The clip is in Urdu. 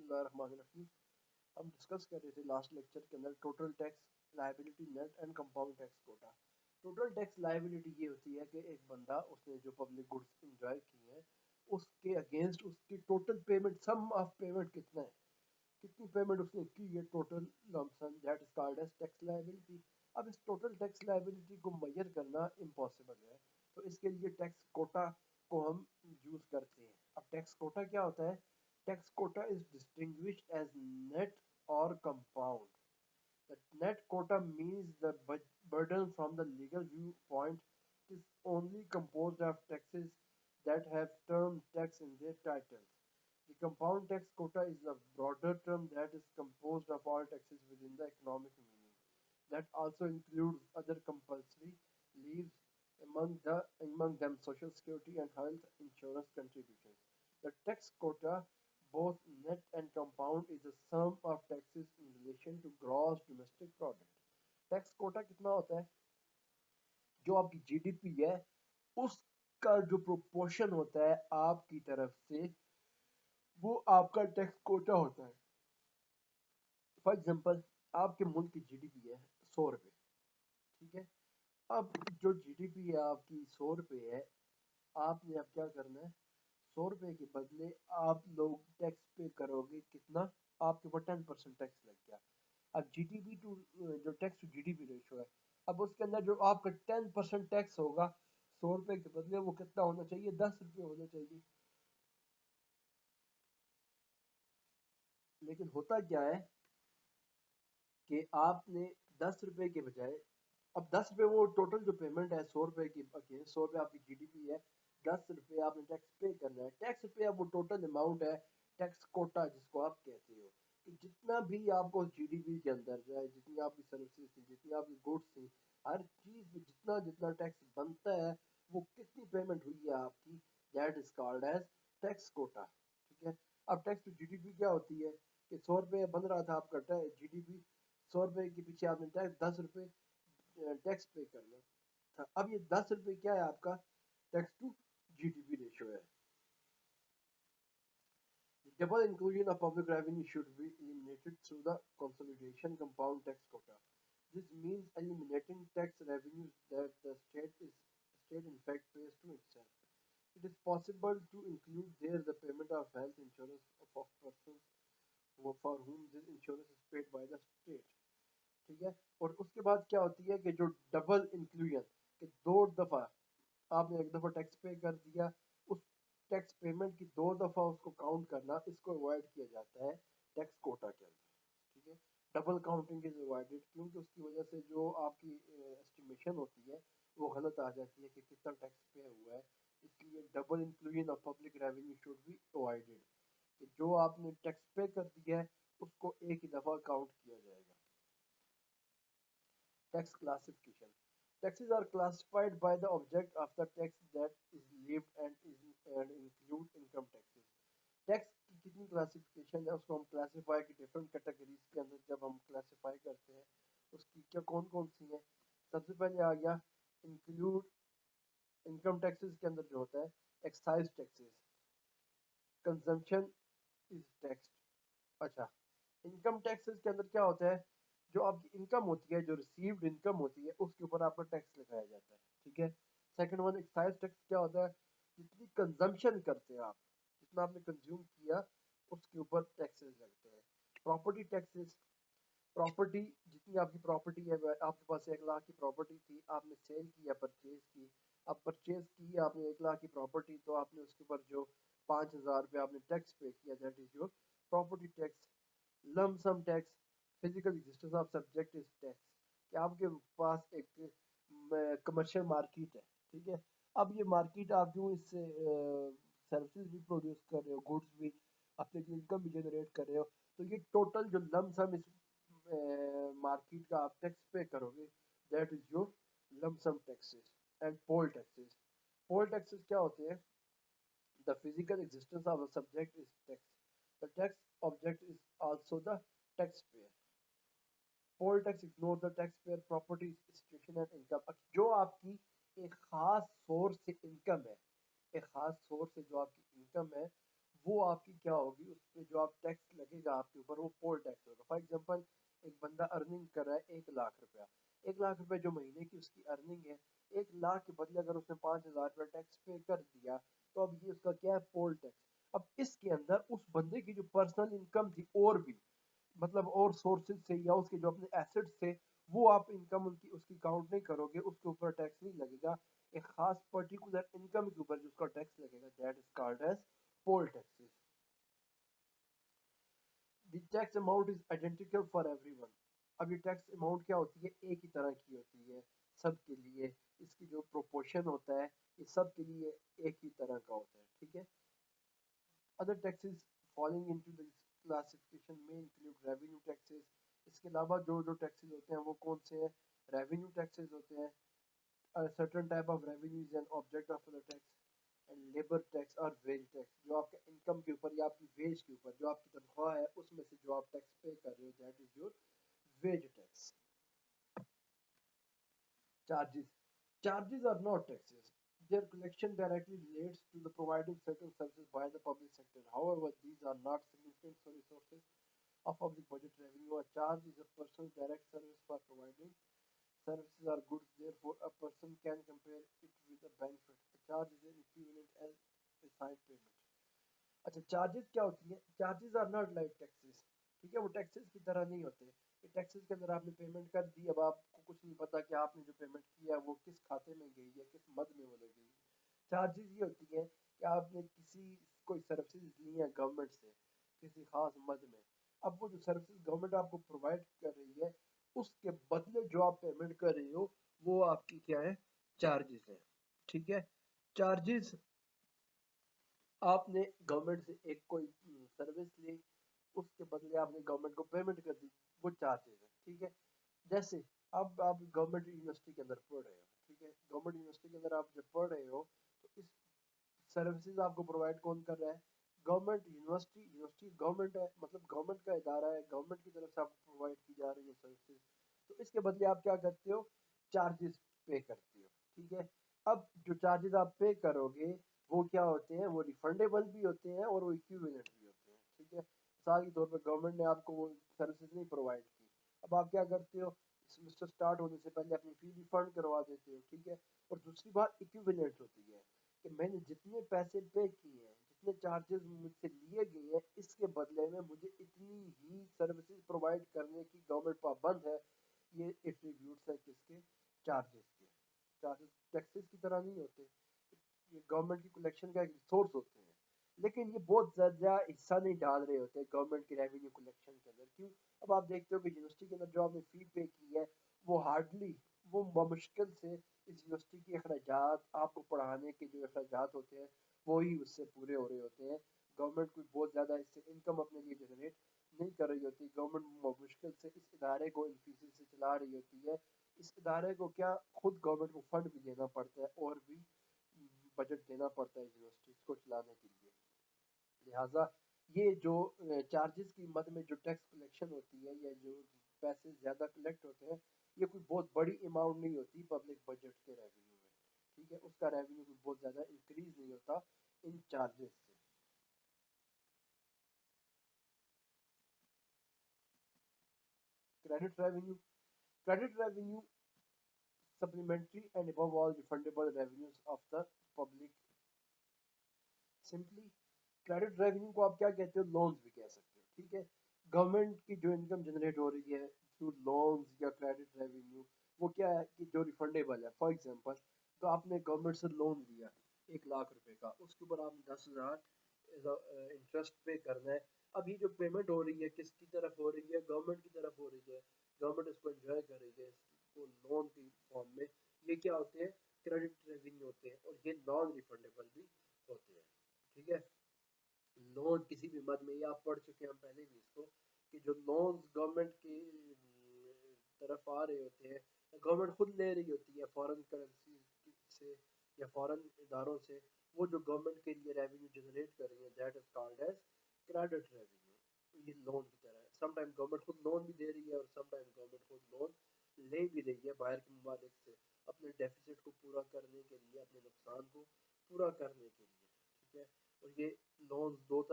اللہ الرحمن الرحیم. ہم ڈسکس کر رہے تھے لاسٹ لیکچر کے اندر total tax liability net and compound tax quota. Total tax liability یہ ہوتی ہے کہ ایک بندہ اس نے جو پبلک گڈس انجوائے کی ہیں اس کے اگینسٹ اس کی total payment sum of payment کتنا ہے, کتنی پیمنٹ اس نے کی ہے total lump sum that is called as tax liability. اب اس ٹوٹل ٹیکس لائبلٹی کو میئر کرنا امپاسبل ہے, تو اس کے لیے ٹیکس کوٹا کو ہم یوز کرتے ہیں. اب ٹیکس کوٹا کیا ہوتا ہے؟ Tax quota is distinguished as net or compound. The net quota means the burden from the legal viewpoint is only composed of taxes that have term tax in their titles. The compound tax quota is a broader term that is composed of all taxes within the economic meaning. That also includes other compulsory leaves, among them social security and health insurance contributions. The tax quota, both net and compound, is the sum of taxes in relation to gross domestic product. Tax quota کتنا ہوتا ہے؟ جو آپ کی جی ڈی پی ہے اس کا جو پروپورشن ہوتا ہے آپ کی طرف سے وہ آپ کا ٹیکس کوٹا ہوتا ہے. فار ایگزامپل آپ کے ملک کی جی ڈی پی ہے 100 روپے, ٹھیک ہے. اب جو جی ڈی پی ہے آپ کی 100 روپے ہے, آپ نے اب کیا کرنا ہے, 100 روپے کے بدلے آپ لوگ ٹیکس پے کرو گے کتنا, آپ کے اوپر 10% ٹیکس لگ گیا. اب جی ڈی پی ٹو جو tax to G D P ratio ہے, اب اس کے اندر جو آپ کا 10% ٹیکس ہوگا 100 روپے کے بدلے وہ کتنا ہونا چاہیے, 10 روپے ہونا چاہیے. لیکن ہوتا کیا ہے کہ آپ نے 10 روپے کے بجائے, اب 10 روپے وہ ٹوٹل جو پیمنٹ ہے 100 روپے کی, 100 روپے آپ کی جی ڈی پی ہے, 10 روپے آپ نے ٹیکس پے کرنا ہے. ٹیکس پے اب وہ ٹوٹل اماؤنٹ ہے ٹیکس کوٹا جس کو آپ کہتے ہو, کہ جتنا بھی آپ کو جی ڈی پی کے اندر جائے, جتنی آپ کی سروسز تھی, جتنی آپ کی گڈس تھی, ہر چیز میں جتنا جتنا ٹیکس بنتا ہے وہ کتنی پیمنٹ ہوئی ہے آپ کی, that is called as tax quota. ٹھیک ہے. اب tax to G D P کیا ہوتی ہے کہ 100 روپے بن رہا تھا آپ کا جی ڈی پی, 100 روپے کے پیچھے آپ نے 10 روپے ٹیکس پے کرنا تھا. اب یہ 10 روپے کیا ہے آپ کا tax to G D P ratio ہے. The double inclusion of public revenue should be eliminated through the consolidation compound tax quota. This means eliminating tax revenues that the state in fact pays to itself. It is possible to include there the payment of health insurance of persons for whom this insurance is paid by the state. ٹھیک ہے. اور اس کے بعد کیا ہوتی ہے کہ جو ڈبل انکلوژن, کہ 2 دفعہ آپ نے ایک دفعہ ٹیکس پے کر دیا, اس ٹیکس پیمنٹ کی 2 دفعہ اس کو کاؤنٹ کرنا, اس کو اوائڈ کیا جاتا ہے ٹیکس کوٹا کے اندر. ٹھیک ہے. ڈبل کاؤنٹنگ از اوائڈڈ, کیونکہ اس کی وجہ سے جو آپ کی اسٹیمیشن ہوتی ہے وہ غلط آ جاتی ہے کہ کتنا ٹیکس پے ہوا ہے. اس لیے double inclusion of public revenue should be avoided, کہ جو آپ نے ٹیکس پے کر دیا ہے اس کو ایک ہی دفعہ کاؤنٹ کیا جائے گا. Tax classification. Taxes are classified by the object of the tax that is levied and include income taxes. Tax کی کتنی کلاسیفیکیشن ہے اس کو ہم کلاسیفائی کی ڈفرنٹ کیٹیگریز کے اندر جب ہم کلاسیفائی کرتے ہیں اس کی کیا کون کون سی ہیں. سب سے پہلے آ گیا انکلوڈ انکم ٹیکسز کے اندر جو ہوتا ہے ایکسائز ٹیکسز, کنزمپشن از ٹیکس. اچھا, انکم ٹیکسز کے اندر کیا ہوتا ہے, جو آپ کی انکم ہوتی ہے, جو ریسیوڈ انکم ہوتی ہے اس کے اوپر آپ کا ٹیکس لگایا جاتا ہے. ٹھیک ہے. سیکنڈ ون ایکسائز ٹیکس کیا ہوتا ہے, جتنی کنزمپشن کرتے ہیں آپ, جتنا آپ نے کنزیوم کیا اس کے اوپر ٹیکسز لگتے ہیں. پراپرٹی ٹیکسز, پراپرٹی جتنی آپ کی پراپرٹی ہے, آپ کے پاس 1 لاکھ کی پراپرٹی تھی, آپ نے سیل کی یا پرچیز کی, اب پرچیز کی آپ نے 1 لاکھ کی پراپرٹی, تو آپ نے اس کے اوپر جو 5,000 روپے آپ نے ٹیکس پے کیا, that is your property tax. Lump sum tax, physical existence of subject is tax, کہ آپ کے پاس ایک کمرشل مارکیٹ ہے. ٹھیک ہے. اب یہ مارکیٹ آپ جو اس سے سروسز بھی پروڈیوس کر رہے ہو, گڈس بھی, اپنے انکم بھی جنریٹ کر رہے ہو, تو یہ ٹوٹل جو لم سم اس مارکیٹ کا آپ ٹیکس پے کرو گے, that is your lump sum taxes. And poll taxes, poll taxes کیا ہوتے ہیں, the physical existence of a subject is tax. The tax object is also the taxpayer. Poll tax ignore the taxpayer property situation and income. جو آپ کی ایک خاص سورس سے انکم ہے, ایک خاص سورس سے جو آپ کی انکم ہے وہ آپ کی کیا ہوگی، اس پہ جو آپ ٹیکس لگے گا آپ کے اوپر وہ پول ٹیکس ہوگا. فار ایگزامپل ایک بندہ ارننگ کر رہا ہے 1 لاکھ روپیہ، 1 لاکھ روپے جو مہینے کی اس کی ارننگ ہے، 1 لاکھ کے بدلے اگر اس نے 5,000 روپے ٹیکس پے کر دیا تو اب یہ اس کا کیا ہے، پول ٹیکس. اب اس کے اندر اس بندے کی جو پرسنل انکم تھی اور بھی مطلب اور سورسز سے یا اس کے جو اپنے ایسٹس تھے وہ آپ انکم ان کی اس کی کاؤنٹ نہیں کرو گے، اس کے اوپر ٹیکس نہیں لگے گا. ایک خاص پرٹیکولر انکم کے اوپر جو اس کا ٹیکس لگے گا that is called as poll taxes. The tax amount is identical for every one. اب یہ ٹیکس اماؤنٹ کیا ہوتی ہے، ایک ہی طرح کی ہوتی ہے سب کے لیے. اس کی جو پروپورشن ہوتا ہے یہ سب کے لیے ایک ہی طرح کا ہوتا ہے. ٹھیک ہے. Other taxes falling into this classification may include revenue taxes. اس کے علاوہ جو جو ٹیکسز ہوتے ہیں وہ کون سے ہیں، ریونیو ٹیکسز ہوتے ہیں. certain type of revenue is an object of the tax and labor tax اور wage tax. جو آپ کے انکم کے اوپر یا آپ کی ویج کے اوپر جو آپ کی تنخواہ ہے اس میں سے جو آپ ٹیکس پے کر رہے ہو that is your wage tax. Charges. Charges are not taxes. Their collection directly relates to the providing certain services by the public sector. However, these are not significant resources of public budget revenue. A charge is a person's direct service for providing services or goods. Therefore, a person can compare it with a benefit. A charge is an equivalent as a side payment. اچھا چارجز کیا ہوتی ہیں، charges are not like taxes. ٹھیک ہے، وہ ٹیکسز کی طرح نہیں ہوتے. ٹیکسز کے اندر آپ نے پیمنٹ کر دی، اب آپ کو کچھ نہیں پتا کہ آپ نے جو پیمنٹ کیا وہ کس کھاتے میں گئی ہے، کس مد میں وہ لگ گئی. چارجز یہ ہوتی ہیں کہ آپ نے کسی کوئی سروسز لی ہیں گورنمنٹ سے کسی خاص مد میں. اب وہ جو سروسز گورنمنٹ آپ کو پرووائڈ کر رہی ہے اس کے بدلے جو آپ پیمنٹ کر رہے ہو وہ آپ کی کیا ہے، چارجز ہیں. ٹھیک ہے. چارجز آپ نے گورنمنٹ سے ایک کوئی سروس لی، اس کے بدلے آپ نے گورنمنٹ کو پیمنٹ کر دی، وہ چارجز ہے. ٹھیک ہے. جیسے اب آپ گورنمنٹ یونیورسٹی کے اندر پڑھ رہے ہو. ٹھیک ہے. گورنمنٹ یونیورسٹی کے اندر آپ جب پڑھ رہے ہو تو اس سروسز آپ کو پرووائڈ کون کر رہا ہے، گورنمنٹ. یونیورسٹی گورنمنٹ ہے، مطلب گورنمنٹ کا ادارہ ہے، گورنمنٹ کی طرف سے آپ کو پرووائڈ کی جا رہی ہے سروسز. تو اس کے بدلے آپ کیا کرتے ہو، چارجز پے کرتے ہو. ٹھیک ہے. اب جو چارجز آپ پے کرو گے وہ کیا ہوتے ہیں، وہ ریفنڈیبل بھی ہوتے ہیں اور وہ ایکویولنٹ بھی ہوتے ہیں. ٹھیک ہے. مثال کے طور پہ گورنمنٹ نے آپ کو وہ سروسز نہیں پرووائڈ کی، اب آپ کیا کرتے ہو، سمسٹر سٹارٹ ہونے سے پہلے اپنی فی ریفنڈ کروا دیتے ہو. ٹھیک ہے. اور دوسری بات ایکویولنٹ ہوتی ہے کہ میں نے جتنے پیسے پے کیے ہیں، جتنے چارجز مجھ سے لیے گئے ہیں، اس کے بدلے میں مجھے اتنی ہی سروسز پرووائڈ کرنے کی گورنمنٹ پابند ہے. یہ ایٹریبیوٹس ہے کس کے، چارجز کے. چارجز ٹیکسز کی طرح نہیں ہوتے، یہ گورنمنٹ کی کلیکشن کا ایک سورس ہوتے ہیں، لیکن یہ بہت زیادہ حصہ نہیں ڈال رہے ہوتے گورنمنٹ کی ریونیو کلیکشن کے اندر. کیوں، اب آپ دیکھتے ہو کہ یونیورسٹی کے اندر جو آپ نے فی پے کی ہے وہ ہارڈلی، وہ بمشکل سے اس یونیورسٹی کے اخراجات، آپ کو پڑھانے کے جو اخراجات ہوتے ہیں وہی اس سے پورے ہو رہے ہوتے ہیں. گورنمنٹ کوئی بہت زیادہ اس سے انکم اپنے لیے جنریٹ نہیں کر رہی ہوتی. گورنمنٹ مشکل سے اس ادارے کو ان فیسز سے چلا رہی ہوتی ہے. اس ادارے کو کیا، خود گورنمنٹ کو فنڈ بھی دینا پڑتا ہے اور بھی بجٹ دینا پڑتا ہے یونیورسٹیز کو چلانے کے لیے. لہٰذا یہ جو چارجز کی مد میں جو ٹیکس کلیکشن ہوتی ہے یا جو پیسے زیادہ کلیکٹ ہوتے ہیں یہ کوئی بہت بڑی اماؤنٹ نہیں ہوتی پبلک بجٹ کے ریونیو میں. ٹھیک ہے. اس کا ریونیو کوئی بہت زیادہ انکریز نہیں ہوتا ان چارجز سے. Credit revenue. Credit revenue supplementary and above all refundable revenues of the public. Simply credit revenue کو آپ کیا کہتے ہو، لونز بھی کہہ سکتے ہو. ٹھیک ہے. گورنمنٹ کی جو انکم جنریٹ ہو رہی ہے تھرو لونز یا کریڈٹ ریونیو وہ کیا ہے کہ جو ریفنڈیبل ہے. فار ایگزامپل تو آپ نے گورنمنٹ سے لون لیا 1 لاکھ روپے کا، اس کے اوپر آپ نے 10,000 انٹرسٹ پے کرنا ہے. اب یہ جو پیمنٹ ہو رہی ہے کس کی طرف ہو رہی ہے، گورنمنٹ کی طرف ہو رہی ہے. گورنمنٹ اس کو انجوائے کر رہی ہے اس کو لون کی فارم میں. یہ کیا ہوتے ہیں، کریڈٹ ریونیو ہوتے ہیں اور یہ نان ریفنڈیبل بھی ہوتے ہیں. ٹھیک ہے. لون کسی بھی مد میں، یہ آپ پڑھ چکے ہیں ہم پہلے بھی اس کو، کہ جو لونز گورنمنٹ کی طرف آ رہے ہوتے ہیں گورنمنٹ خود لے رہی ہوتی ہے فارن کرنسی سے یا فارن اداروں سے، وہ جو گورنمنٹ کے لیے ریونیو جنریٹ کر رہی ہے that is called as credit revenue. یہ لون کی طرح ہے. سم ٹائم گورنمنٹ خود لون بھی دے رہی ہے اور سم ٹائم گورنمنٹ خود لون لے بھی رہی ہے باہر کے ممالک سے اپنے ڈیفیسٹ کو پورا کرنے کے لیے، اپنے نقصان کو پورا کرنے کے لیے. ٹھیک ہے. اور یہ لونز دو طرح